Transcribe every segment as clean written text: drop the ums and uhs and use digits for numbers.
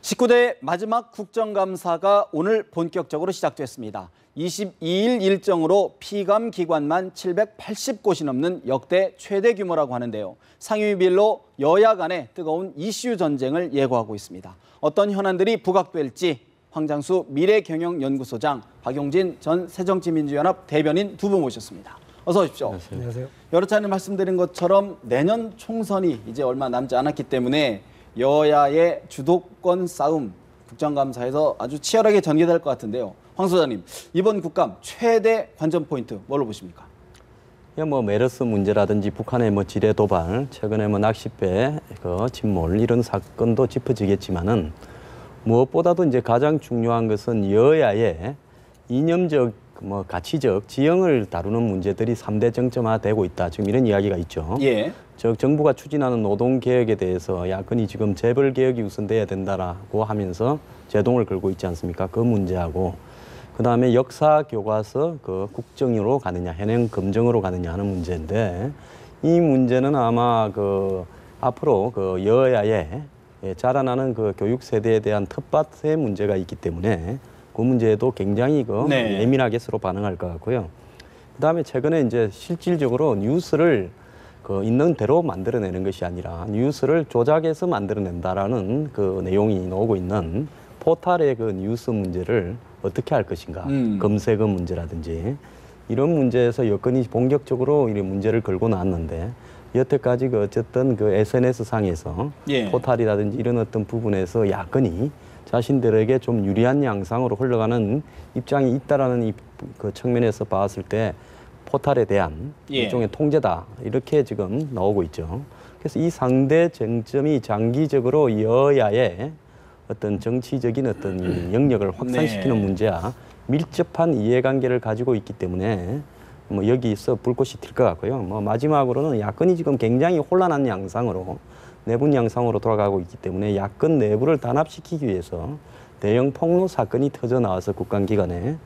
19대 마지막 국정감사가 오늘 본격적으로 시작됐습니다. 22일 일정으로 피감 기관만 780곳이 넘는 역대 최대 규모라고 하는데요. 상임위별로 여야 간의 뜨거운 이슈 전쟁을 예고하고 있습니다. 어떤 현안들이 부각될지 황장수 미래경영연구소장, 박용진 전 새정치민주연합 대변인 두 분 모셨습니다. 어서 오십시오. 안녕하세요. 여러 차례 말씀드린 것처럼 내년 총선이 이제 얼마 남지 않았기 때문에 여야의 주도권 싸움 국정감사에서 아주 치열하게 전개될 것 같은데요. 황 소장님, 이번 국감 최대 관전 포인트 뭘로 보십니까? 메르스 문제라든지 북한의 지뢰 도발, 최근에 낚싯배 침몰 이런 사건도 짚어지겠지만은 무엇보다도 이제 가장 중요한 것은 여야의 이념적, 가치적, 지형을 다루는 문제들이 3대 정점화되고 있다. 지금 이런 이야기가 있죠. 예. 즉 정부가 추진하는 노동개혁에 대해서 야권이 지금 재벌개혁이 우선돼야 된다라고 하면서 제동을 걸고 있지 않습니까? 그 문제하고 그다음에 역사교과서 국정으로 가느냐, 현행 검정으로 가느냐 하는 문제인데 이 문제는 아마 앞으로 여야의 자라나는 교육 세대에 대한 텃밭의 문제가 있기 때문에 그 문제에도 굉장히 예민하게 서로 반응할 것 같고요. 그다음에 최근에 이제 실질적으로 뉴스를 있는 대로 만들어내는 것이 아니라 뉴스를 조작해서 만들어낸다라는 내용이 나오고 있는 포탈의 뉴스 문제를 어떻게 할 것인가, 검색어 문제라든지 이런 문제에서 여건이 본격적으로 이런 문제를 걸고 나왔는데 여태까지 어쨌든 SNS 상에서 포탈이라든지 이런 어떤 부분에서 야권이 자신들에게 좀 유리한 양상으로 흘러가는 입장이 있다라는 측면에서 봤을 때 포탈에 대한 일종의 통제다 이렇게 지금 나오고 있죠. 그래서 이 상대 쟁점이 장기적으로 여야의 어떤 정치적인 어떤 영역을 확산시키는 문제와 밀접한 이해관계를 가지고 있기 때문에 여기서 불꽃이 튈 것 같고요. 마지막으로는 야권이 지금 굉장히 혼란한 양상으로 내분 양상으로 돌아가고 있기 때문에 야권 내부를 단합시키기 위해서 대형 폭로 사건이 터져 나와서 국감기간에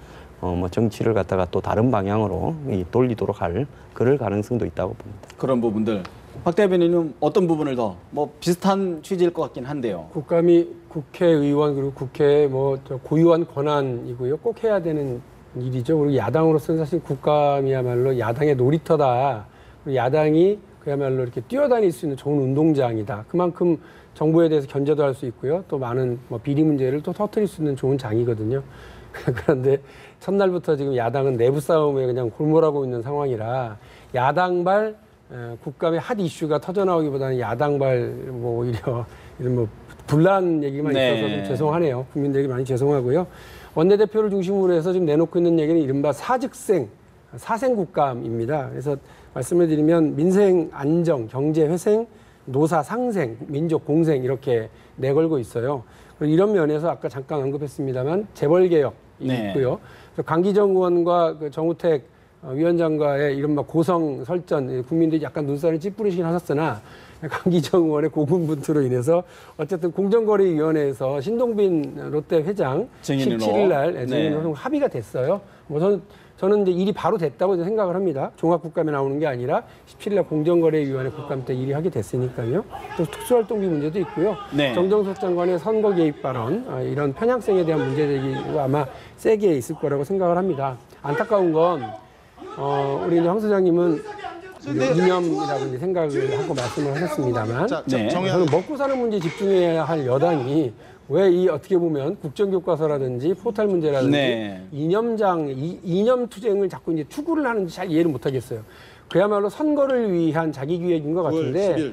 정치를 갖다가 또 다른 방향으로 돌리도록 할 그럴 가능성도 있다고 봅니다. 그런 부분들. 박 대변인은 어떤 부분을 더 비슷한 취지일 것 같긴 한데요. 국감이 국회의원 그리고 국회의 고유한 권한이고요. 꼭 해야 되는 일이죠. 그리고 야당으로서는 사실 국감이야말로 야당의 놀이터다. 그리고 야당이 그야말로 이렇게 뛰어다닐 수 있는 좋은 운동장이다. 그만큼 정부에 대해서 견제도 할 수 있고요. 또 많은 비리 문제를 또 터뜨릴 수 있는 좋은 장이거든요. 그런데 첫날부터 지금 야당은 내부 싸움에 그냥 골몰하고 있는 상황이라 야당발 국감의 핫 이슈가 터져 나오기보다는 야당발 오히려 이런 분란 얘기만 있어서 좀 죄송하네요. 국민들에게 많이 죄송하고요. 원내대표를 중심으로 해서 지금 내놓고 있는 얘기는 이른바 사생 국감입니다. 그래서 말씀을 드리면 민생 안정, 경제 회생, 노사 상생, 민족 공생 이렇게 내걸고 있어요. 그리고 이런 면에서 아까 잠깐 언급했습니다만 재벌개혁이 있고요. 강기정 의원과 정우택 위원장과의 이른바 고성 설전, 국민들이 약간 눈살을 찌푸리시긴 하셨으나 강기정 의원의 고군분투로 인해서 어쨌든 공정거래위원회에서 신동빈 롯데 회장 17일 날 증인으로 합의가 됐어요. 저는 이제 일이 바로 됐다고 생각을 합니다. 종합국감에 나오는 게 아니라 17일 날 공정거래위원회 국감 때 일이 하게 됐으니까요. 또 특수활동비 문제도 있고요. 정정석 장관의 선거 개입 발언, 이런 편향성에 대한 문제 제기가 아마 세게 있을 거라고 생각을 합니다. 안타까운 건 우리 황 소장님은 이념이라고 생각을 하고 말씀을 하셨습니다만 저는 먹고 사는 문제에 집중해야 할 여당이 왜 어떻게 보면 국정교과서라든지 포탈 문제라든지 이념 투쟁을 자꾸 이제 투구를 하는지 잘 이해를 못 하겠어요. 그야말로 선거를 위한 자기 기획인 것 같은데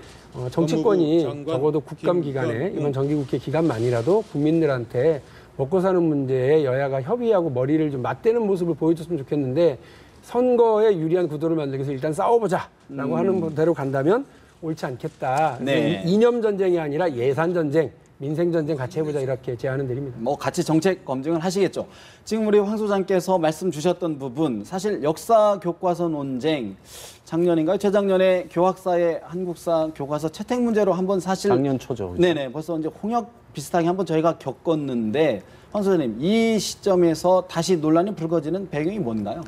정치권이 적어도 국감 기간에 이번 정기국회 기간만이라도 국민들한테 먹고 사는 문제에 여야가 협의하고 머리를 좀 맞대는 모습을 보여줬으면 좋겠는데 선거에 유리한 구도를 만들기 위해서 일단 싸워보자라고 하는 대로 간다면 옳지 않겠다. 이념 전쟁이 아니라 예산 전쟁, 민생 전쟁 같이 해보자 이렇게 제안은 드립니다. 같이 정책 검증을 하시겠죠. 지금 우리 황 소장께서 말씀 주셨던 부분, 사실 역사 교과서 논쟁 작년인가요? 재작년에 교학사의 한국사 교과서 채택 문제로 한번 사실 작년 초죠. 벌써 이제 홍역 비슷하게 한번 저희가 겪었는데 황 소장님, 이 시점에서 다시 논란이 불거지는 배경이 뭔가요?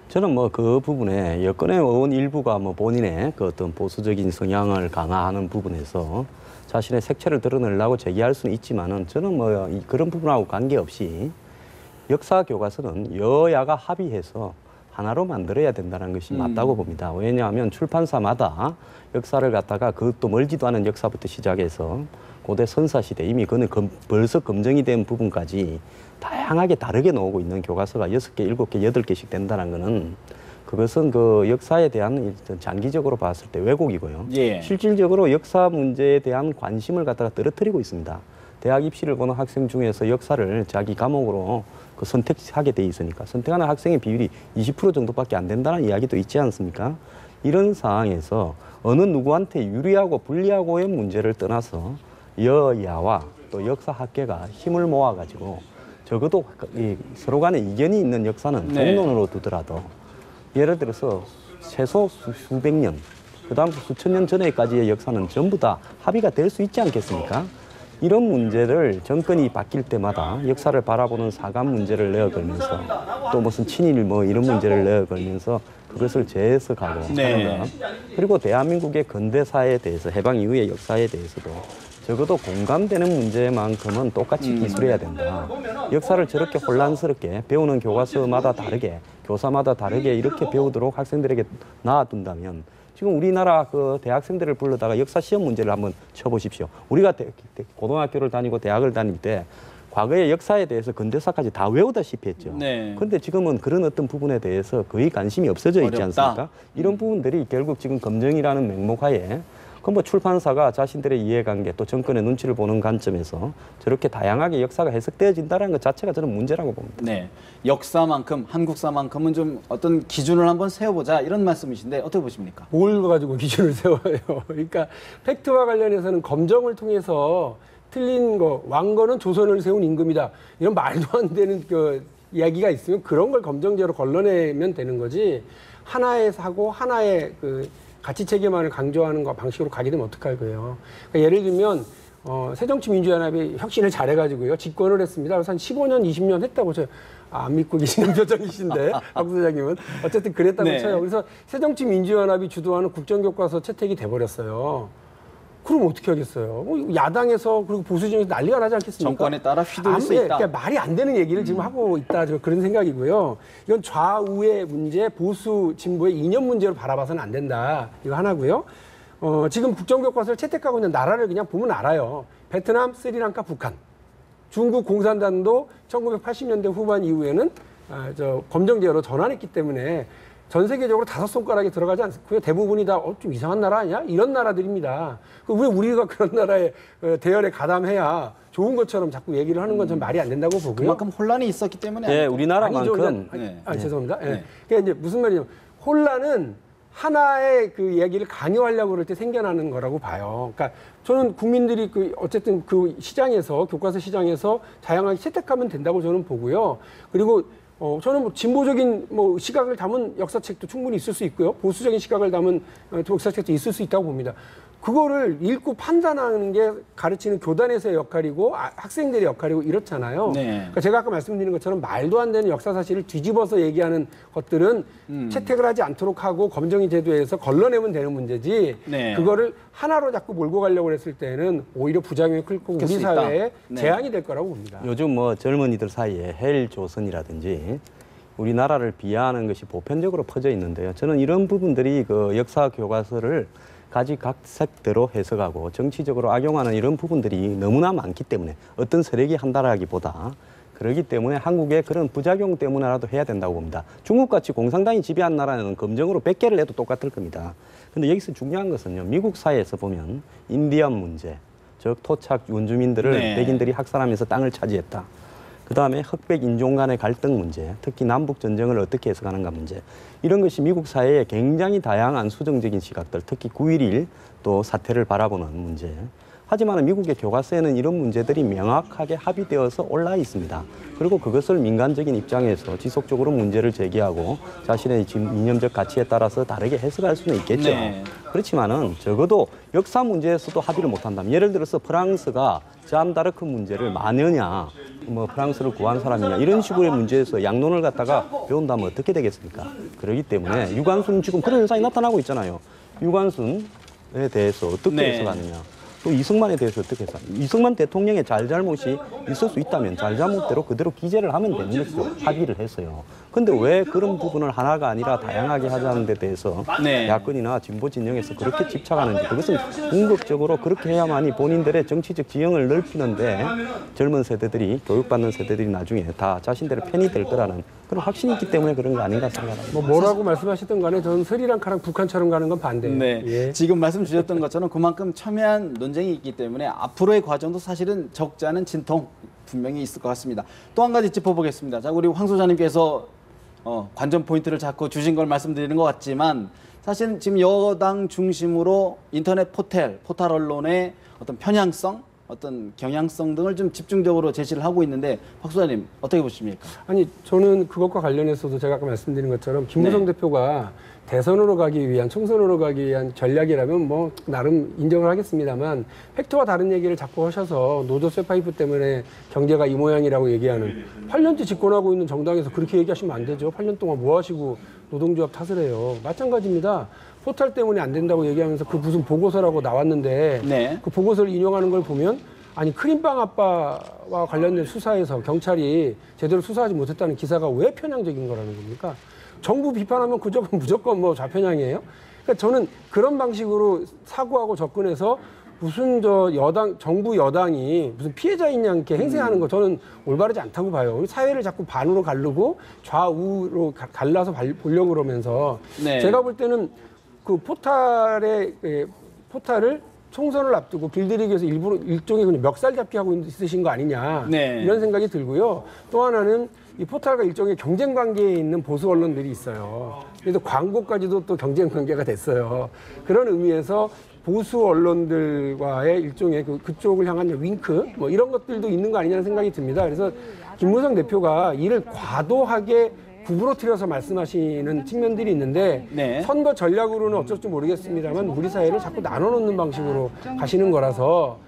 저는 그 부분에 여권의 의원 일부가 본인의 어떤 보수적인 성향을 강화하는 부분에서 자신의 색채를 드러내려고 제기할 수는 있지만은 저는 뭐 그런 부분하고 관계없이 역사 교과서는 여야가 합의해서 하나로 만들어야 된다는 것이 맞다고 봅니다. 왜냐하면 출판사마다 역사를 갖다가 그것도 멀지도 않은 역사부터 시작해서 고대 선사시대 이미 그는 벌써 검증이 된 부분까지 다양하게 다르게 나오고 있는 교과서가 6개, 7개, 8개씩 된다는 거는 그것은 그 역사에 대한 장기적으로 봤을 때 왜곡이고요. 예. 실질적으로 역사 문제에 대한 관심을 갖다가 떨어뜨리고 있습니다. 대학 입시를 보는 학생 중에서 역사를 자기 과목으로 그 선택하게 돼 있으니까 선택하는 학생의 비율이 20% 정도밖에 안 된다는 이야기도 있지 않습니까? 이런 상황에서 어느 누구한테 유리하고 불리하고의 문제를 떠나서 여야와 또 역사학계가 힘을 모아가지고 적어도 서로 간에 이견이 있는 역사는 네. 종론으로 두더라도 예를 들어서 최소 수백 년, 그다음 수천 년 전에까지의 역사는 전부 다 합의가 될 수 있지 않겠습니까? 이런 문제를 정권이 바뀔 때마다 역사를 바라보는 사감 문제를 내어걸면서 또 무슨 친일 뭐 이런 문제를 내어걸면서 그것을 재해석하고 네. 하는 것. 그리고 대한민국의 근대사에 대해서 해방 이후의 역사에 대해서도 적어도 공감되는 문제만큼은 똑같이 기술해야 된다. 역사를 저렇게 혼란스럽게 배우는 교과서마다 다르게 교사마다 다르게 이렇게 배우도록 학생들에게 놔둔다면 지금 우리나라 그 대학생들을 불러다가 역사 시험 문제를 한번 쳐보십시오. 우리가 고등학교를 다니고 대학을 다닐 때 과거의 역사에 대해서 근대사까지 다 외우다시피 했죠. 네. 그런데 지금은 그런 어떤 부분에 대해서 거의 관심이 없어져 있지 어렵다. 않습니까? 이런 부분들이 결국 지금 검증이라는 맹목하에 그럼 뭐 출판사가 자신들의 이해관계 또 정권의 눈치를 보는 관점에서 저렇게 다양하게 역사가 해석되어진다는 것 자체가 저는 문제라고 봅니다. 네, 역사만큼 한국사만큼은 좀 어떤 기준을 한번 세워보자 이런 말씀이신데 어떻게 보십니까? 뭘 가지고 기준을 세워요. 그러니까 팩트와 관련해서는 검정을 통해서 틀린 거, 왕건은 조선을 세운 임금이다. 이런 말도 안 되는 그 이야기가 있으면 그런 걸 검정제로 걸러내면 되는 거지. 하나의 사고, 하나의 그 가치 체계만을 강조하는 거 방식으로 가게 되면 어떡할 거예요. 그러니까 예를 들면 새정치민주연합이 혁신을 잘해가지고요 집권을 했습니다. 그래서 한 15년, 20년 했다고 안 믿고 계시는 표정이신데 박 소장님은 어쨌든 그랬다고 네. 쳐요. 그래서 새정치민주연합이 주도하는 국정교과서 채택이 돼버렸어요. 그럼 어떻게 하겠어요? 뭐 야당에서 그리고 보수 중에서 난리가 나지 않겠습니까? 정권에 따라 휘둘릴 수 있다. 그러니까 말이 안 되는 얘기를 지금 하고 있다. 그런 생각이고요. 이건 좌우의 문제, 보수 진보의 이념 문제로 바라봐서는 안 된다. 이거 하나고요. 지금 국정교과서를 채택하고 있는 나라를 그냥 보면 알아요. 베트남, 스리랑카, 북한. 중국 공산당도 1980년대 후반 이후에는 검정제로 전환했기 때문에 전 세계적으로 5손가락에 들어가지 않고요. 대부분이 다 좀 이상한 나라 아니야? 이런 나라들입니다. 왜 우리가 그런 나라에 대열에 가담해야 좋은 것처럼 자꾸 얘기를 하는 건 전 말이 안 된다고 보고요. 그만큼 혼란이 있었기 때문에 네, 아닐까요? 우리나라만큼 죄송합니다. 예. 네. 그러니까 이제 무슨 말이냐면 혼란은 하나의 그 이야기를 강요하려고 그럴 때 생겨나는 거라고 봐요. 그러니까 저는 국민들이 어쨌든 그 시장에서 교과서 시장에서 다양하게 채택하면 된다고 저는 보고요. 그리고 저는 뭐 진보적인 뭐 시각을 담은 역사책도 충분히 있을 수 있고요. 보수적인 시각을 담은 역사책도 있을 수 있다고 봅니다. 그거를 읽고 판단하는 게 가르치는 교단에서의 역할이고 학생들의 역할이고 이렇잖아요. 네. 그러니까 제가 아까 말씀드린 것처럼 말도 안 되는 역사 사실을 뒤집어서 얘기하는 것들은 채택을 하지 않도록 하고 검정이 제도에서 걸러내면 되는 문제지. 네. 그거를 하나로 자꾸 몰고 가려고 했을 때는 오히려 부작용이 클고 우리 사회에 네. 재앙이 될 거라고 봅니다. 요즘 뭐 젊은이들 사이에 헬조선이라든지 우리나라를 비하하는 것이 보편적으로 퍼져 있는데요. 저는 이런 부분들이 그 역사 교과서를 가지각색대로 해석하고 정치적으로 악용하는 이런 부분들이 너무나 많기 때문에 어떤 세력이 한다라기보다 그렇기 때문에 한국의 그런 부작용 때문에라도 해야 된다고 봅니다. 중국같이 공산당이 지배한 나라는 검정으로 100개를 해도 똑같을 겁니다. 근데 여기서 중요한 것은요. 미국 사회에서 보면 인디언 문제, 즉 토착 원주민들을 네. 백인들이 학살하면서 땅을 차지했다. 그다음에 흑백 인종 간의 갈등 문제, 특히 남북 전쟁을 어떻게 해석하는가 문제. 이런 것이 미국 사회에 굉장히 다양한 수정적인 시각들, 특히 9.11 또 사태를 바라보는 문제. 하지만 미국의 교과서에는 이런 문제들이 명확하게 합의되어서 올라 있습니다. 그리고 그것을 민간적인 입장에서 지속적으로 문제를 제기하고 자신의 이념적 가치에 따라서 다르게 해석할 수는 있겠죠. 네. 그렇지만은 적어도 역사 문제에서도 합의를 못한다면 예를 들어서 프랑스가 잠 다르크 문제를 마녀냐, 뭐 프랑스를 구한 사람이냐 이런 식으로의 문제에서 양론을 갖다가 배운다면 어떻게 되겠습니까? 그렇기 때문에 유관순 지금 그런 현상이 나타나고 있잖아요. 유관순에 대해서 어떻게 네. 해석하느냐. 또 이승만에 대해서 어떻게 해서 이승만 대통령의 잘잘못이 있을 수 있다면 잘잘못대로 그대로 기재를 하면 되는 것이죠. 합의를 했어요. 근데 왜 그런 부분을 하나가 아니라 다양하게 하자는 데 대해서 네. 야권이나 진보 진영에서 그렇게 집착하는지, 그것은 궁극적으로 그렇게 해야만이 본인들의 정치적 지형을 넓히는데 젊은 세대들이, 교육받는 세대들이 나중에 다 자신들의 편이 될 거라는 그런 확신이 있기 때문에 그런 거 아닌가 생각합니다. 뭐라고 말씀하시든 간에 저는 스리랑카랑 북한처럼 가는 건 반대예요. 네. 예. 지금 말씀 주셨던 것처럼 그만큼 첨예한 논쟁이 있기 때문에 앞으로의 과정도 사실은 적지 않은 진통 분명히 있을 것 같습니다. 또 한 가지 짚어보겠습니다. 자, 우리 황 소장님께서 관전 포인트를 잡고 주신 걸 말씀드리는 것 같지만 사실 지금 여당 중심으로 인터넷 포털 언론의 어떤 편향성, 어떤 경향성 등을 좀 집중적으로 제시를 하고 있는데 박 소장님 어떻게 보십니까? 아니 저는 그것과 관련해서도 제가 아까 말씀드린 것처럼 김무성 네. 대표가 대선으로 가기 위한, 총선으로 가기 위한 전략이라면 뭐 나름 인정을 하겠습니다만 팩트와 다른 얘기를 자꾸 하셔서 노조 쇠파이프 때문에 경제가 이 모양이라고 얘기하는 8년째 집권하고 있는 정당에서 그렇게 얘기하시면 안 되죠. 8년 동안 뭐 하시고 노동조합 탓을 해요. 마찬가지입니다. 포탈 때문에 안 된다고 얘기하면서 그 무슨 보고서라고 나왔는데 네. 그 보고서를 인용하는 걸 보면 아니 크림빵 아빠와 관련된 수사에서 경찰이 제대로 수사하지 못했다는 기사가 왜 편향적인 거라는 겁니까? 정부 비판하면 무조건 뭐 좌편향이에요? 그러니까 저는 그런 방식으로 사고하고 접근해서 무슨 정부 여당이 무슨 피해자인 양 이렇게 행세하는 거 저는 올바르지 않다고 봐요. 우리 사회를 자꾸 반으로 가르고 좌우로 갈라서 보려고 그러면서 네. 제가 볼 때는 그 포탈을 총선을 앞두고 길들이기 위해서 일부러 일종의 그냥 멱살 잡기 하고 있으신 거 아니냐 네. 이런 생각이 들고요. 또 하나는 이 포탈과 일종의 경쟁 관계에 있는 보수 언론들이 있어요. 그래서 광고까지도 또 경쟁 관계가 됐어요. 그런 의미에서 보수 언론들과의 일종의 그쪽을 향한 윙크 뭐 이런 것들도 있는 거 아니냐는 생각이 듭니다. 그래서 김무성 대표가 이를 과도하게 구부러뜨려서 말씀하시는 측면들이 있는데 네. 선거 전략으로는 어쩔지 모르겠습니다만 우리 사회를 자꾸 나눠놓는 방식으로 가시는 거라서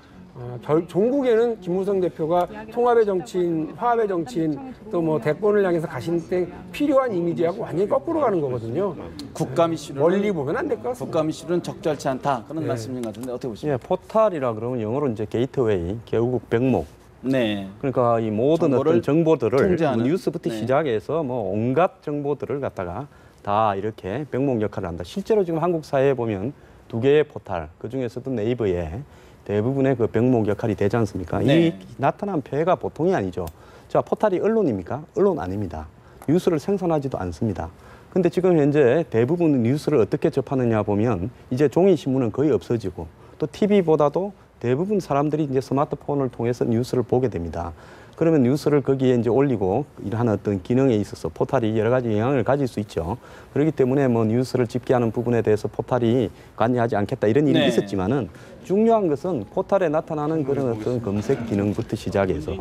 종국에는 김무성 대표가 통합의 정치인, 화합의 정치인, 또 뭐 대권을 향해서 가신 때 필요한 이미지하고 완전히 거꾸로 가는 거거든요. 국감 이슈는 멀리 보면 안 될 것 같습니다. 국감 이슈는 적절치 않다 그런 말씀인 것 같은데 어떻게 보십니까? 예, 포탈이라 그러면 영어로 이제 게이트웨이, 개우국 병목. 네. 그러니까 이 모든 어떤 정보들을 통제하는? 뭐 뉴스부터 네. 시작해서 뭐 온갖 정보들을 갖다가 다 이렇게 병목 역할을 한다. 실제로 지금 한국 사회에 보면 두 개의 포탈, 그 중에서도 네이버에 대부분의 그 병목 역할이 되지 않습니까? 네. 이 나타난 폐해가 보통이 아니죠. 자, 포탈이 언론입니까? 언론 아닙니다. 뉴스를 생산하지도 않습니다. 근데 지금 현재 대부분 뉴스를 어떻게 접하느냐 보면 이제 종이 신문은 거의 없어지고 또 TV보다도 대부분 사람들이 이제 스마트폰을 통해서 뉴스를 보게 됩니다. 그러면 뉴스를 거기에 이제 올리고 이러한 어떤 기능에 있어서 포탈이 여러 가지 영향을 가질 수 있죠. 그렇기 때문에 뭐 뉴스를 집계하는 부분에 대해서 포탈이 관여하지 않겠다 이런 일이 네. 있었지만은 중요한 것은 포탈에 나타나는 그런 어떤 검색 기능부터 시작해서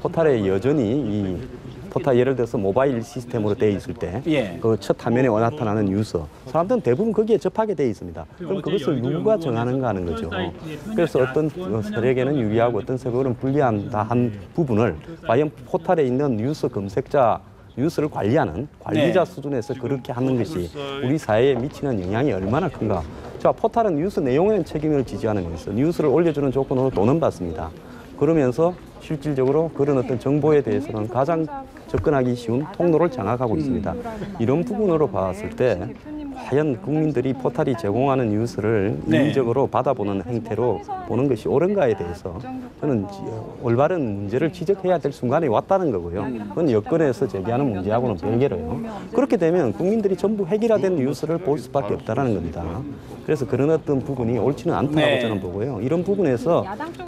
포탈에 여전히 이 포탈 예를 들어서 모바일 시스템으로 되어 있을 때 예. 그 첫 화면에 나타나는 뉴스 사람들은 대부분 거기에 접하게 되어 있습니다. 그럼 그것을 누가 정하는가 하는 거죠. 그래서 어떤 세력에는 유리하고 어떤 세력은 불리한다 한 부분을 과연 포탈에 있는 뉴스 검색자 뉴스를 관리하는 관리자 네. 수준에서 그렇게 하는 것이 우리 사회에 미치는 영향이 얼마나 큰가. 자, 포탈은 뉴스 내용에는 책임을 지지 않으면서 뉴스를 올려주는 조건으로 돈은 받습니다. 그러면서 실질적으로 그런 어떤 정보에 대해서는 가장 접근하기 쉬운 통로를 장악하고 있습니다. 이런 부분으로 봤을 때 과연 국민들이 포탈이 제공하는 뉴스를 네. 인위적으로 받아보는 행태로 보는 것이 옳은가에 대해서 저는 올바른 문제를 지적해야 될 순간이 왔다는 거고요. 그건 여권에서 제기하는 문제하고는 별개로요. 그렇게 되면 국민들이 전부 획일화된 뉴스를 볼 수밖에 없다는 겁니다. 그래서 그런 어떤 부분이 옳지는 않다고 네. 저는 보고요. 이런 부분에서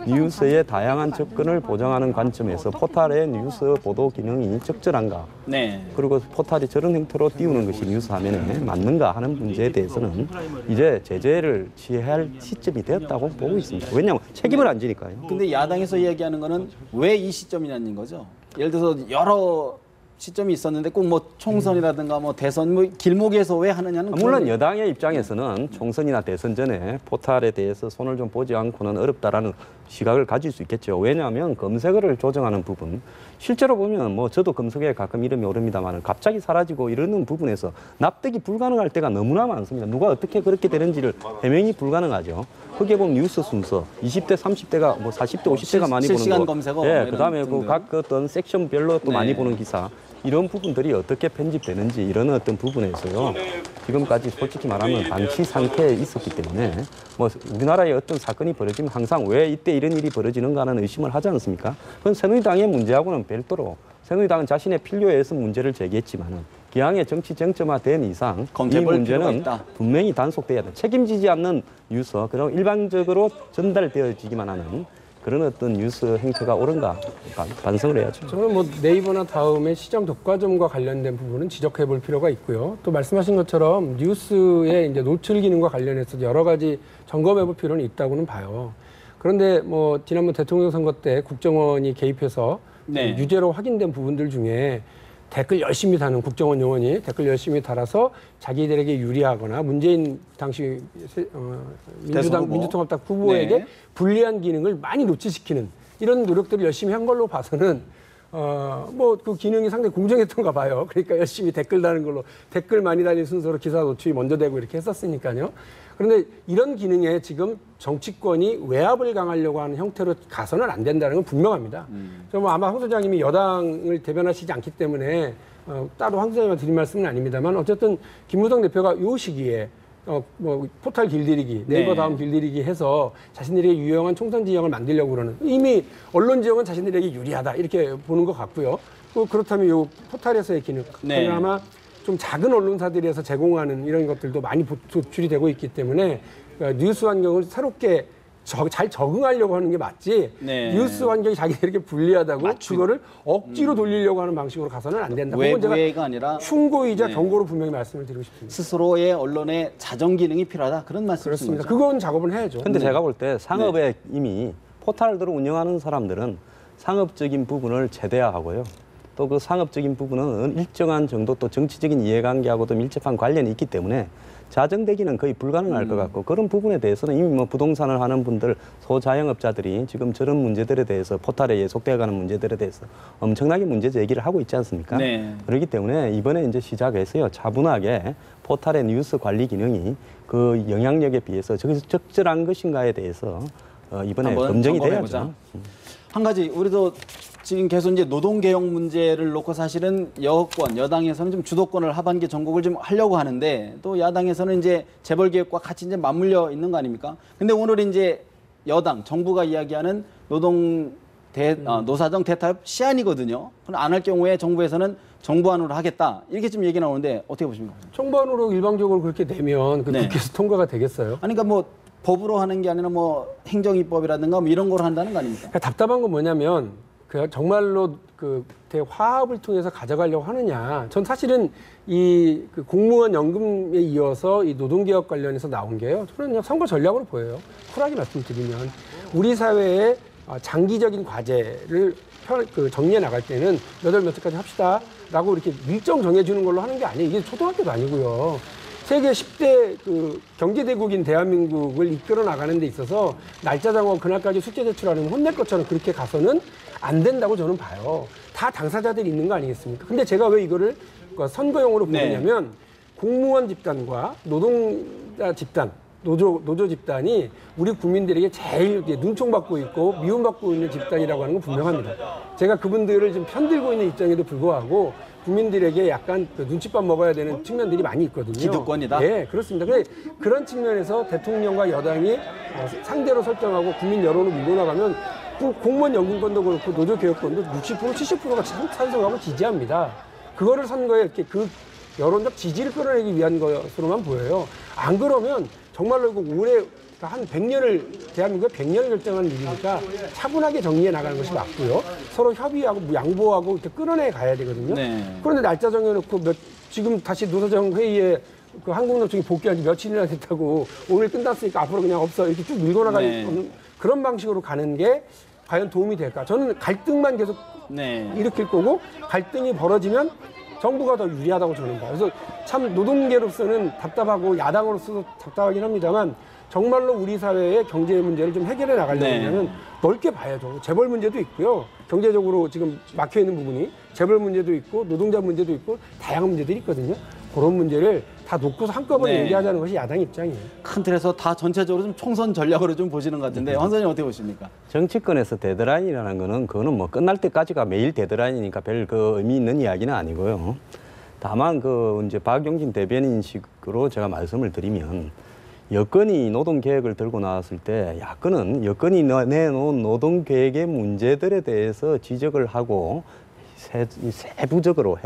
뉴스의 다양한 접근을 보장하는 관점에서 포탈의 뉴스 보도 기능이 적절한가? 네. 그리고 포탈이 저런 형태로 띄우는 것이 뉴스 화면에 맞는가 하는 문제에 대해서는 이제 제재를 취할 시점이 되었다고 보고 있습니다. 왜냐하면 책임을 안 지니까요. 근데 야당에서 이야기하는 거는 왜 이 시점이냐는 거죠. 예를 들어서 여러 시점이 있었는데 꼭 뭐 총선이라든가 뭐 대선 뭐 길목에서 왜 하느냐는 물론 그런- 여당의 입장에서는 총선이나 대선 전에 포탈에 대해서 손을 좀 보지 않고는 어렵다라는 시각을 가질 수 있겠죠. 왜냐하면 검색어를 조정하는 부분, 실제로 보면 뭐 저도 검색어에 가끔 이름이 오릅니다만 갑자기 사라지고 이러는 부분에서 납득이 불가능할 때가 너무나 많습니다. 누가 어떻게 그렇게 되는지를 해명이 불가능하죠. 거기에 보면 뉴스 순서, 20대, 30대가 뭐 40대, 50대가 많이 보는 실시간 거, 검색어, 예, 그다음에 그 각 어떤 섹션별로 또 네. 많이 보는 기사, 이런 부분들이 어떻게 편집되는지 이런 어떤 부분에서요. 지금까지 솔직히 말하면 방치 상태에 있었기 때문에 뭐 우리나라에 어떤 사건이 벌어지면 항상 왜 이때 이런 일이 벌어지는가 하는 의심을 하지 않습니까? 그건 새누리당의 문제하고는 별도로 새누리당은 자신의 필요에 의해서 문제를 제기했지만은 기왕에 정치 쟁점화된 이상 이 검토해볼 필요가 문제는 있다. 분명히 단속돼야 돼. 책임지지 않는 뉴스, 그럼 일방적으로 전달되어지기만 하는 그런 어떤 뉴스 행태가 옳은가 반성을 해야죠. 저는 뭐 네이버나 다음에 시장 독과점과 관련된 부분은 지적해 볼 필요가 있고요. 또 말씀하신 것처럼 뉴스의 이제 노출 기능과 관련해서 여러 가지 점검해 볼 필요는 있다고는 봐요. 그런데 뭐 지난번 대통령 선거 때 국정원이 개입해서 네. 유죄로 확인된 부분들 중에 댓글 열심히 다는 국정원 요원이 댓글 열심히 달아서 자기들에게 유리하거나 문재인 당시 대선 후보. 민주통합당 후보에게 네. 불리한 기능을 많이 노출시키는 이런 노력들을 열심히 한 걸로 봐서는 뭐 그 기능이 상당히 공정했던가 봐요. 그러니까 열심히 댓글 다는 걸로 댓글 많이 달린 순서로 기사 노출이 먼저 되고 이렇게 했었으니까요. 그런데 이런 기능에 지금 정치권이 외압을 강하려고 하는 형태로 가서는 안 된다는 건 분명합니다. 뭐 아마 황 소장님이 여당을 대변하시지 않기 때문에 따로 황 소장님한테 드린 말씀은 아닙니다만 어쨌든 김무성 대표가 이 시기에 뭐 포탈 길들이기, 네이버 네. 다음 길들이기 해서 자신들에게 유용한 총선 지형을 만들려고 그러는 이미 언론 지형은 자신들에게 유리하다 이렇게 보는 것 같고요. 그렇다면 이 포탈에서의 기능, 네. 아마 좀 작은 언론사들에서 제공하는 이런 것들도 많이 도출이 되고 있기 때문에 뉴스 환경을 새롭게 잘 적응하려고 하는 게 맞지 네. 뉴스 환경이 자기들에게 불리하다고 맞추- 그거를 억지로 돌리려고 하는 방식으로 가서는 안 된다. 그건 외부애가 아니라 충고이자 네. 경고로 분명히 말씀을 드리고 싶습니다. 스스로의 언론의 자정 기능이 필요하다. 그런 말씀이신 그렇습니다. 거죠? 그건 작업은 해야죠. 근데 제가 볼 때 상업에 네. 이미 포탈들을 운영하는 사람들은 상업적인 부분을 제대하고요. 또 그 상업적인 부분은 일정한 정도 또 정치적인 이해관계하고도 밀접한 관련이 있기 때문에 자정되기는 거의 불가능할 것 같고 그런 부분에 대해서는 이미 뭐 부동산을 하는 분들 소자영업자들이 지금 저런 문제들에 대해서 포탈에 예속되어가는 문제들에 대해서 엄청나게 문제 제기를 하고 있지 않습니까? 네. 그렇기 때문에 이번에 이제 시작해서요 차분하게 포탈의 뉴스 관리 기능이 그 영향력에 비해서 적절한 것인가에 대해서 이번에 한번 검증이 점검해보자. 돼야죠. 한 가지 우리도 지금 계속 이제 노동개혁 문제를 놓고 사실은 여당에서는 좀 주도권을 하반기 전국을 좀 하려고 하는데 또 야당에서는 이제 재벌개혁과 같이 이제 맞물려 있는 거 아닙니까? 근데 오늘 이제 여당 정부가 이야기하는 노사정 대타협 시안이거든요. 그럼 안 할 경우에 정부에서는 정부안으로 하겠다 이렇게 좀 얘기 나오는데 어떻게 보십니까? 총반으로 일방적으로 그렇게 내면 그 네. 국회에서 통과가 되겠어요? 아니 그러니까 뭐 법으로 하는 게 아니라 뭐 행정입법이라든가 뭐 이런 걸 한다는 거 아닙니까? 그러니까 답답한 건 뭐냐면 그 정말로 그 대화합을 통해서 가져가려고 하느냐. 전 사실은 그 공무원 연금에 이어서 이 노동개혁 관련해서 나온 게요. 저는 그냥 선거 전략으로 보여요. 쿨하게 말씀드리면 우리 사회의 장기적인 과제를 정리해 나갈 때는 몇 월 며칠까지 합시다라고 이렇게 일정 정해주는 걸로 하는 게 아니에요. 이게 초등학교도 아니고요. 세계 10대 그 경제대국인 대한민국을 이끌어 나가는 데 있어서 날짜 정하고 그날까지 숙제 제출하는 혼낼 것처럼 그렇게 가서는 안 된다고 저는 봐요. 다 당사자들이 있는 거 아니겠습니까? 근데 제가 왜 이거를 선거용으로 보느냐면 공무원 집단과 노동자 집단, 노조 집단이 우리 국민들에게 제일 눈총받고 있고 미움받고 있는 집단이라고 하는 건 분명합니다. 제가 그분들을 좀 편들고 있는 입장에도 불구하고 국민들에게 약간 눈칫밥 먹어야 되는 측면들이 많이 있거든요. 기득권이다? 네, 그렇습니다. 근데 그런 측면에서 대통령과 여당이 상대로 설정하고 국민 여론을 밀고 나가면 공무원 연금권도 그렇고 노조 개혁권도 60% 70%가 찬성하고 지지합니다. 그거를 선거에 이렇게 그 여론적 지지를 끌어내기 위한 것으로만 보여요. 안 그러면 정말로 이거 올해 한 100년을 대한민국의 100년을 결정하는 일이니까 차분하게 정리해 나가는 것이 맞고요. 서로 협의하고 양보하고 이렇게 끌어내 가야 되거든요. 네. 그런데 날짜 정해놓고 지금 다시 노사정 회의에 그 한국노총이 복귀한 지 며칠이나 됐다고 오늘 끝났으니까 앞으로 그냥 없어 이렇게 쭉 밀고 나가는 네. 그런 방식으로 가는 게 과연 도움이 될까? 저는 갈등만 계속 네. 일으킬 거고 갈등이 벌어지면 정부가 더 유리하다고 저는 봐요. 그래서 참 노동계로서는 답답하고 야당으로서도 답답하긴 합니다만 정말로 우리 사회의 경제 문제를 좀 해결해 나가려면 넓게 봐야죠. 재벌 문제도 있고요. 경제적으로 지금 막혀 있는 부분이 재벌 문제도 있고 노동자 문제도 있고 다양한 문제들이 있거든요. 그런 문제를 다 놓고서 한꺼번에 얘기하자는 것이 야당 입장이에요. 큰 틀에서 다 전체적으로 좀 총선 전략으로 좀 보시는 것 같은데 황 선생님 어떻게 보십니까? 정치권에서 데드라인이라는 거는 그거는 뭐 끝날 때까지가 매일 데드라인이니까 별 그 의미 있는 이야기는 아니고요. 다만 그 이제 박용진 대변인식으로 제가 말씀을 드리면 여건이 노동 계획을 들고 나왔을 때 야권은 여건이 내놓은 노동 계획의 문제들에 대해서 지적을 하고 세부적으로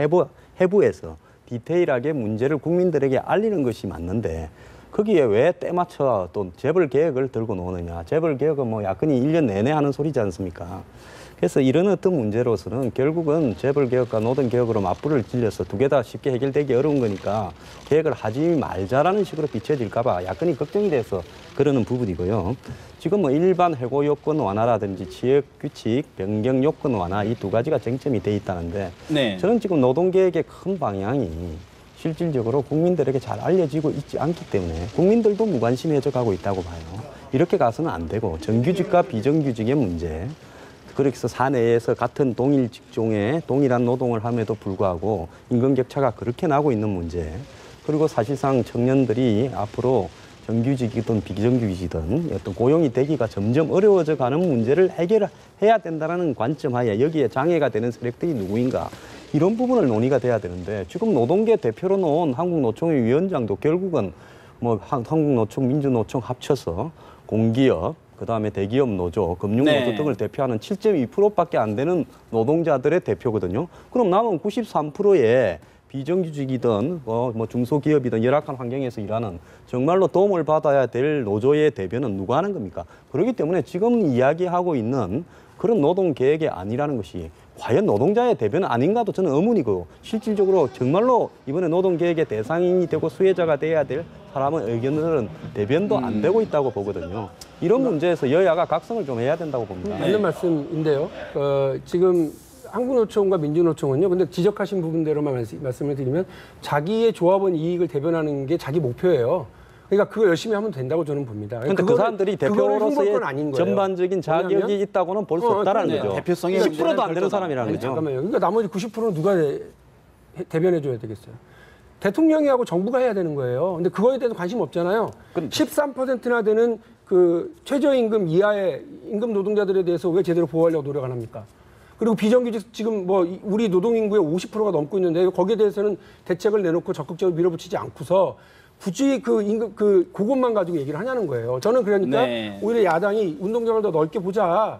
해부해서 디테일하게 문제를 국민들에게 알리는 것이 맞는데 거기에 왜 때맞춰 또 재벌 개혁을 들고 노느냐. 재벌 개혁은 뭐 야권이 1년 내내 하는 소리지 않습니까? 그래서 이런 어떤 문제로서는 결국은 재벌 개혁과 노동 개혁으로 맞불을 질려서 두 개 다 쉽게 해결되기 어려운 거니까 계획을 하지 말자라는 식으로 비춰질까 봐 야권이 걱정이 돼서 그러는 부분이고요. 지금 뭐 일반 해고 요건 완화라든지 지역 규칙 변경 요건 완화 이 두 가지가 쟁점이 돼 있다는데 저는 지금 노동 계획의 큰 방향이 실질적으로 국민들에게 잘 알려지고 있지 않기 때문에 국민들도 무관심해져 가고 있다고 봐요. 이렇게 가서는 안 되고 정규직과 비정규직의 문제 그래서 사내에서 같은 동일 직종에 동일한 노동을 함에도 불구하고 임금 격차가 그렇게 나고 있는 문제 그리고 사실상 청년들이 앞으로 정규직이든 비정규직이든 어떤 고용이 되기가 점점 어려워져 가는 문제를 해결해야 된다는 관점 하에 여기에 장애가 되는 세력들이 누구인가 이런 부분을 논의가 돼야 되는데 지금 노동계 대표로 놓은 한국노총의 위원장도 결국은 뭐 한국노총, 민주노총 합쳐서 공기업 그다음에 대기업 노조, 금융노조 등을 대표하는 7.2%밖에 안 되는 노동자들의 대표거든요. 그럼 남은 93%의 비정규직이든 뭐 중소기업이든 열악한 환경에서 일하는 정말로 도움을 받아야 될 노조의 대변은 누가 하는 겁니까? 그렇기 때문에 지금 이야기하고 있는 그런 노동 계획이 아니라는 것이 과연 노동자의 대변은 아닌가도 저는 의문이고 실질적으로 정말로 이번에 노동 계획의 대상이 되고 수혜자가 돼야 될 사람의 의견들은 대변도 안 되고 있다고 보거든요. 이런 문제에서 여야가 각성을 좀 해야 된다고 봅니다. 맞는 말씀인데요. 지금 한국노총과 민주노총은요. 근데 지적하신 부분대로만 말씀을 드리면 자기의 조합원 이익을 대변하는 게 자기 목표예요. 그러니까 그거 열심히 하면 된다고 저는 봅니다. 그런데 그 사람들이 대표로서의 전반적인 자격이 있다고는 볼 수 없다는 거죠. 대표성이 10%도 안 되는 사람이라는 거죠. 잠깐만요. 그러니까 나머지 90%는 누가 대변해줘야 되겠어요? 대통령이 하고 정부가 해야 되는 거예요. 근데 그거에 대해서 관심 없잖아요. 13%나 되는 그 최저임금 이하의 임금 노동자들에 대해서 왜 제대로 보호하려고 노력 안 합니까? 그리고 비정규직 지금 뭐 우리 노동인구의 50%가 넘고 있는데 거기에 대해서는 대책을 내놓고 적극적으로 밀어붙이지 않고서 굳이 그 임금 그것만 가지고 얘기를 하냐는 거예요. 저는 그러니까 오히려 야당이 운동장을 더 넓게 보자.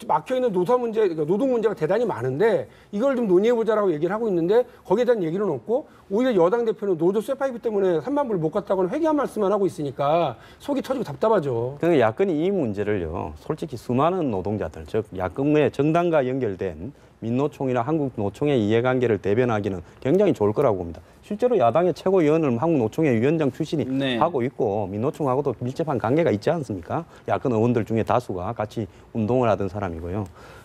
막혀 있는 노사 문제, 그러니까 노동 문제가 대단히 많은데 이걸 좀 논의해보자라고 얘기를 하고 있는데 거기에 대한 얘기는 없고 오히려 여당 대표는 노조 쇠파이프 때문에 3만 불 못 갔다고는 회개한 말씀만 하고 있으니까 속이 터지고 답답하죠. 그러니까 야권이 이 문제를요, 솔직히 수많은 노동자들, 즉 야권의 정당과 연결된 민노총이나 한국노총의 이해관계를 대변하기는 굉장히 좋을 거라고 봅니다. 실제로 야당의 최고위원을 한국노총의 위원장 출신이 하고 있고 민노총하고도 밀접한 관계가 있지 않습니까? 야권 의원들 중에 다수가 같이 운동을 하던 사람이고요.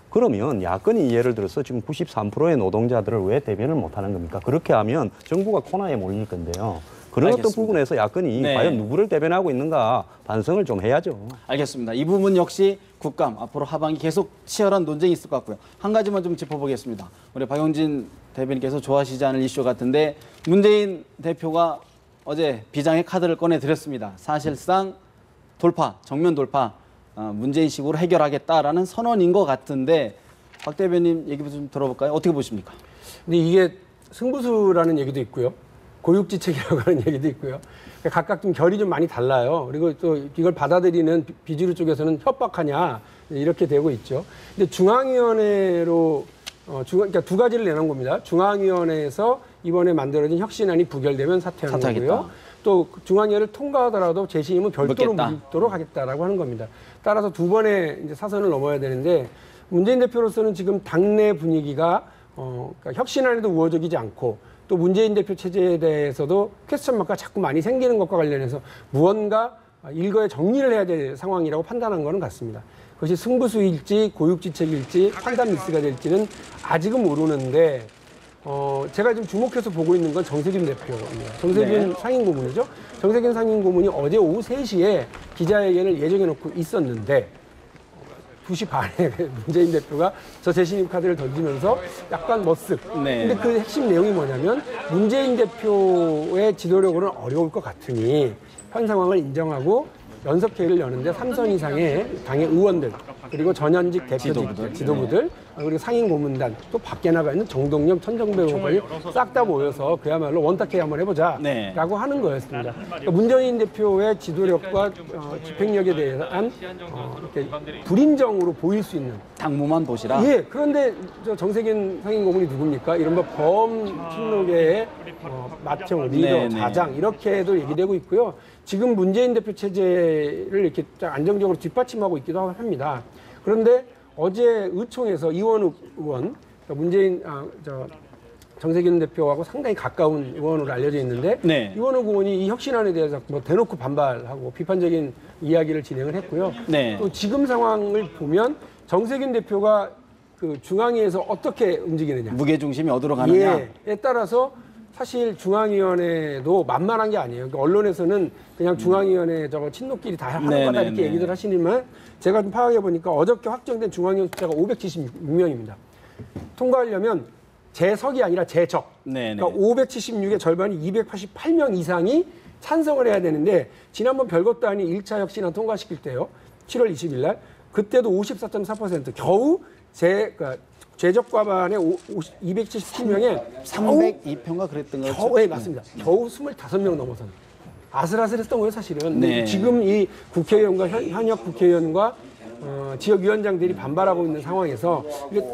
그러면 야권이 예를 들어서 지금 93%의 노동자들을 왜 대변을 못하는 겁니까? 그렇게 하면 정부가 코너에 몰릴 건데요. 그런 어떤 부분에서 야권이 과연 누구를 대변하고 있는가 반성을 좀 해야죠. 알겠습니다. 이 부분 역시 국감 앞으로 하반기 계속 치열한 논쟁이 있을 것 같고요. 한 가지만 좀 짚어보겠습니다. 우리 박용진 대변인께서 좋아하시지 않을 이슈 같은데 문재인 대표가 어제 비장의 카드를 꺼내드렸습니다. 사실상 돌파, 정면 돌파, 문재인식으로 해결하겠다라는 선언인 것 같은데 박 대변인 얘기 좀 들어볼까요? 어떻게 보십니까? 근데 이게 승부수라는 얘기도 있고요. 고육지책이라고 하는 얘기도 있고요. 각각 좀 결이 좀 많이 달라요. 그리고 또 이걸 받아들이는 비주류 쪽에서는 협박하냐 이렇게 되고 있죠. 근데 중앙위원회로 그러니까 두 가지를 내놓은 겁니다. 중앙위원회에서 이번에 만들어진 혁신안이 부결되면 사퇴하는 거고요. 또 중앙위원회를 통과하더라도 재심은 별도로 묻도록 하겠다라고 하는 겁니다. 따라서 두 번의 이제 사선을 넘어야 되는데 문재인 대표로서는 지금 당내 분위기가 그러니까 혁신안에도 우호적이지 않고 또 문재인 대표 체제에 대해서도 퀘스천 마크가 자꾸 많이 생기는 것과 관련해서 무언가 일거에 정리를 해야 될 상황이라고 판단한 것은 같습니다. 그것이 승부수일지 고육지책일지 판단 미스가 될지는 아직은 모르는데 제가 지금 주목해서 보고 있는 건 정세균 대표입니다. 정세균 상임고문이죠. 정세균 상임고문이 어제 오후 3시에 기자회견을 예정해 놓고 있었는데 2시 반에 문재인 대표가 저 재신임 카드를 던지면서 약간 머쓱. 근데 그 핵심 내용이 뭐냐면 문재인 대표의 지도력으로는 어려울 것 같으니 현 상황을 인정하고 연석회의를 여는데 3선 이상의 당의 의원들 그리고 전현직 대표직 지도부들 그리고 상임 고문단 또 밖에 나가 있는 정동영, 천정배 의원까지 싹 다 모여서 그야말로 원탁회의 한번 해보자라고 하는 거였습니다. 그러니까 문재인 대표의 지도력과 집행력에 대한 이렇게 불인정으로 보일 수 있는 당무만 보시라. 예. 그런데 저 정세균 상임 고문이 누굽니까? 이른바 범친노계의 맏형, 리더, 좌장 이렇게도 얘기되고 있고요. 지금 문재인 대표 체제를 이렇게 안정적으로 뒷받침하고 있기도 합니다. 그런데 어제 의총에서 이원욱 의원, 정세균 대표하고 상당히 가까운 의원으로 알려져 있는데 이원욱 의원이 이 혁신안에 대해서 뭐 대놓고 반발하고 비판적인 이야기를 진행을 했고요. 또 지금 상황을 보면 정세균 대표가 그 중앙위에서 어떻게 움직이느냐, 무게중심이 어디로 가느냐에 따라서 사실 중앙위원회도 만만한 게 아니에요. 그러니까 언론에서는 그냥 중앙위원회 저거 친노끼리 다 하는 거다 이렇게 얘기들 하시지만 제가 좀 파악해 보니까 어저께 확정된 중앙위원 숫자가 576명입니다. 통과하려면 재석이 아니라 재적. 그러니까 576의 절반이 288명 이상이 찬성을 해야 되는데 지난번 별것도 아닌 1차 혁신안 통과시킬 때요. 7월 20일 날 그때도 54.4% 겨우 재적 과반의 277명에 302표가 그랬던 거죠. 겨우, 네, 맞습니다. 겨우 25명 넘어서는. 아슬아슬했던 거예요, 사실은. 지금 이 국회의원과 현역 국회의원과 지역위원장들이 반발하고 있는 상황에서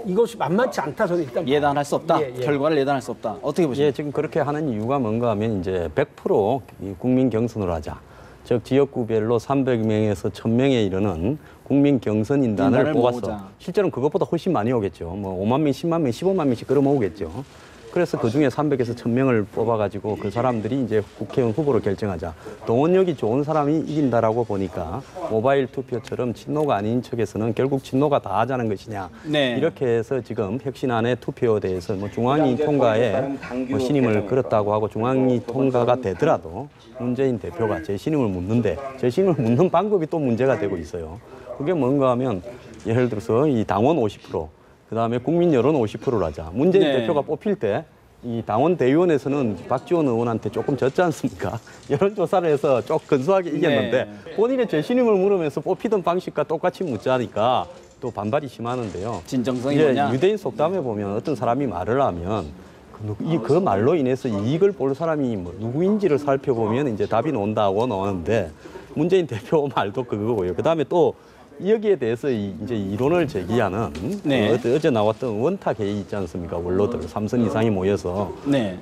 이것이 만만치 않다 저는 일단 예단할 수 없다. 결과를 예단할 수 없다. 어떻게 보십니까? 예, 지금 그렇게 하는 이유가 뭔가 하면 이제 100% 국민 경선을 하자. 즉 지역구별로 300명에서 1000명에 이르는 국민 경선인단을 뽑아서 모으자. 실제로는 그것보다 훨씬 많이 오겠죠. 뭐 5만 명, 10만 명, 15만 명씩 끌어모으겠죠. 그래서 그중에 300에서 1000명을 뽑아가지고 그 사람들이 이제 국회의원 후보로 결정하자. 동원력이 좋은 사람이 이긴다라고 보니까 모바일 투표처럼 친노가 아닌 척에서는 결국 친노가 다 하자는 것이냐. 이렇게 해서 지금 혁신안의 투표에 대해서 뭐 중앙위 통과에 뭐 신임을 걸었다고 하고 중앙위 통과가 되더라도 문재인 대표가 재신임을 묻는데 재신임을 묻는 방법이 또 문제가 되고 있어요. 그게 뭔가 하면 예를 들어서 이 당원 50%, 그다음에 국민 여론 50%를 하자. 문재인 대표가 뽑힐 때 이 당원 대의원에서는 박지원 의원한테 조금 졌지 않습니까? 여론조사를 해서 좀 근소하게 이겼는데 본인의 재신임을 물으면서 뽑히던 방식과 똑같이 묻자니까 또 반발이 심하는데요. 진정성이 뭐냐? 유대인 속담에 보면 어떤 사람이 말을 하면 그 말로 인해서 이익을 볼 사람이 뭐 누구인지를 살펴보면 이제 답이 나온다고 나오는데 문재인 대표 말도 그거고요. 그다음에 또 여기에 대해서 이제 이론을 제기하는 어제 나왔던 원탁 회의 있지 않습니까? 원로들 3선 이상이 모여서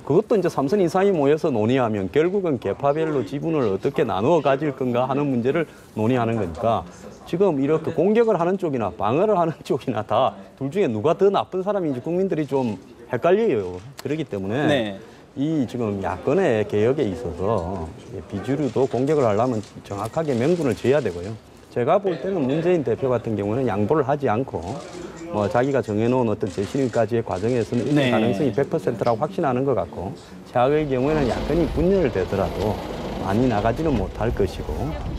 그것도 이제 3선 이상이 모여서 논의하면 결국은 계파별로 지분을 어떻게 나누어 가질 건가 하는 문제를 논의하는 거니까 지금 이렇게 공격을 하는 쪽이나 방어를 하는 쪽이나 다 둘 중에 누가 더 나쁜 사람인지 국민들이 좀 헷갈려요. 그렇기 때문에 이 지금 야권의 개혁에 있어서 비주류도 공격을 하려면 정확하게 명분을 지어야 되고요. 제가 볼 때는 문재인 대표 같은 경우는 양보를 하지 않고 뭐 자기가 정해놓은 어떤 재신임까지의 과정에서는 이런 가능성이 100%라고 확신하는 것 같고 최악의 경우에는 야권이 분열되더라도 많이 나가지는 못할 것이고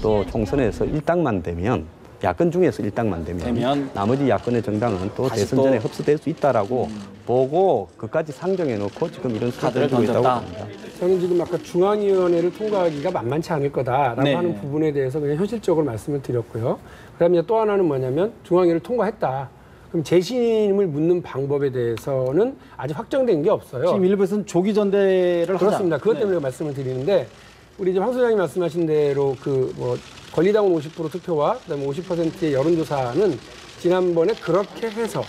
또 총선에서 일당만 되면 야권 중에서 일당만 되면 나머지 야권의 정당은 또 대선 전에 흡수될 수 있다라고 보고 그까지 상정해 놓고 지금 이런 카드를 던졌다고 던졌다. 봅니다. 저는 지금 아까 중앙위원회를 통과하기가 만만치 않을 거다라고 하는 부분에 대해서 그냥 현실적으로 말씀을 드렸고요. 그다음에 또 하나는 뭐냐면 중앙위를 통과했다. 그럼 재신임을 묻는 방법에 대해서는 아직 확정된 게 없어요. 지금 일부에서는 조기 전대를 그렇습니다. 하자. 그것 때문에 말씀을 드리는데 우리 이제 황 소장님 말씀하신 대로 그 뭐 권리당원 50% 투표와 그다음에 50%의 여론조사는 지난번에 그렇게 해서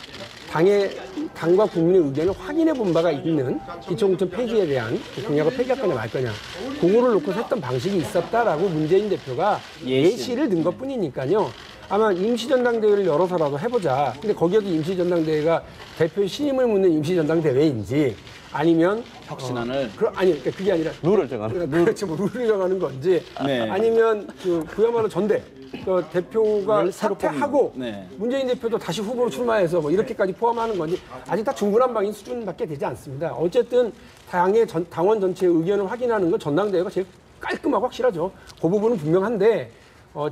당과 국민의 의견을 확인해 본 바가 있는 기초공천 폐지에 대한 공약을 폐기할 거냐 말 거냐 그거를 놓고 했던 방식이 있었다라고 문재인 대표가 예시를 든 것뿐이니까요. 아마 임시전당대회를 열어서라도 해보자. 근데 거기에도 임시전당대회가 대표 신임을 묻는 임시전당대회인지 아니면 혁신안을 그러니까 그게 아니라 룰을 정하는 그렇죠. 뭐 룰을 정하는 건지 아니면 그야말로 전대 대표가 를 새로 사퇴하고 뽑는, 네. 문재인 대표도 다시 후보로 출마해서 뭐 이렇게까지 포함하는 건지 아직 다 중구난방인 수준밖에 되지 않습니다. 어쨌든 당원 전체의 의견을 확인하는 건 전당대회가 제일 깔끔하고 확실하죠. 그 부분은 분명한데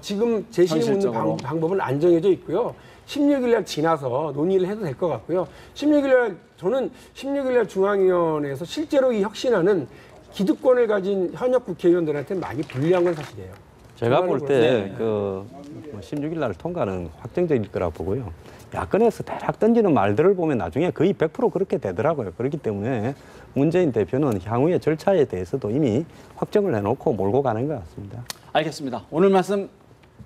지금 제시해 묻는 현실적으로. 방법은 안 정해져 있고요. 16일 날 지나서 논의를 해도 될 것 같고요. 16일 날 저는 16일 날 중앙위원회에서 실제로 이 혁신안은 기득권을 가진 현역 국회의원들한테 많이 불리한 건 사실이에요. 제가 볼 때 네. 그 16일 날 통과는 확정적일 거라고 보고요. 야권에서 대략 던지는 말들을 보면 나중에 거의 100% 그렇게 되더라고요. 그렇기 때문에 문재인 대표는 향후의 절차에 대해서도 이미 확정을 해놓고 몰고 가는 것 같습니다. 알겠습니다. 오늘 말씀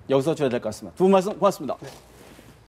여기서 줘야 될 것 같습니다. 두 분 말씀 고맙습니다. 네.